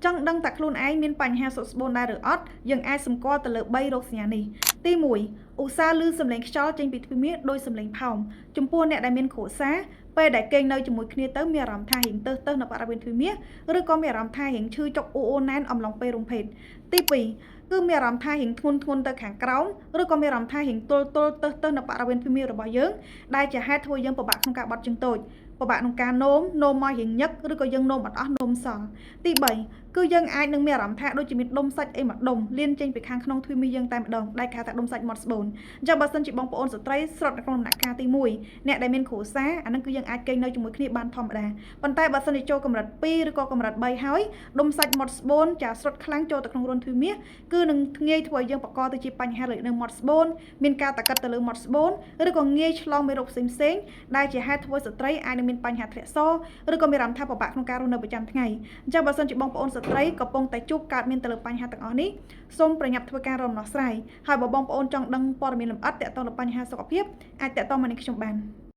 ចង់ដឹងតែខ្លួនឯងមានបញ្ហាសុខស្បួនដែរឬអត់យើងអាចសម្គាល់ទៅលើ3រោគសញ្ញានេះទី1ឧស្សាហ៍ឮសំឡេងខ្យល់ចេញពីទ្វារមាសដោយសំឡេងផោមចំពោះអ្នកដែលមានគ្រួសារពេលដែលគេងនៅជាមួយគ្នាទៅមានអារម្មណ៍ថារៀងទៅនៅបរិវេណទ្វារមាសឬក៏មានអារម្មណ៍ថារៀងឈឺចុកអូណែនអំឡុងពេលរំភេទទី2គឺមានអារម្មណ៍ថារៀងធ្ងន់ទៅខាងក្រោមឬក៏មានអារម្មណ៍ថារៀងទល់ទៅនៅបរិវេណទ្វារមាសរបស់យើងដែលជាហេតុធ្វើយើងពិបាកក្នុងការបត់ជើងតូចពិបាកក្នុងការនោមមករៀងញឹកឬក៏យើងនោមអត់អស់នោមសល់ទី3គឺយើងអាចនឹងមានអារម្មណ៍ថាដូចជាមានដុំសាច់អីមួយដុំលៀនចេញពីខាងក្នុងទ្វារមាសយើងតែម្ដងដែលគេហៅថាដុំសាច់មាត់ស្បូនអញ្ចឹងបើសិនជាបងប្អូនស្ត្រីស្រុតនៅក្នុងដំណាក់កាលទី1អ្នកដែលមានគ្រួសារអានឹងគឺយើងអាចគេងនៅជាមួយគ្នាបានធម្មតាប៉ុន្តែបើសិនជាចូលកម្រិត2ឬក៏កម្រិត3ហើយដុំសាច់មាត់ស្បូនចាស្រុតខ្លាំងចូលទៅក្នុងរន្ធទ្វារមាសគឺនឹងងាយធ្វើឲ្យយើងបង្កទៅជាបញ្ហាលើនៅមាត់ស្បូនមានការតាកិតទៅលើមាត់ស្បូនឬក៏ងាយឆ្លងមេរោគផ្សេងដែលជាហេតុធ្វើស្ត្រីអាចនឹងមានបញ្ហាធ្លាក់សឬក៏មានអារម្មណ៍ថាពិបាកក្នុងការរស់នៅប្រចាំថ្ងៃអញ្ចឹងបើសិនជាបងប្អូនស្ត្រីកំពុងតែជួបកើតមានទៅលើបញ្ហាទាំងអស់នេះសូមប្រញាប់ធ្វើការរំដោះស្រាយហើយបើបងប្អូនចង់ដឹងព័ត៌មានលម្អិតទាក់ទងនឹងបញ្ហាសុខភាពអាចទាក់ទងមកនឹងខ្ញុំបាន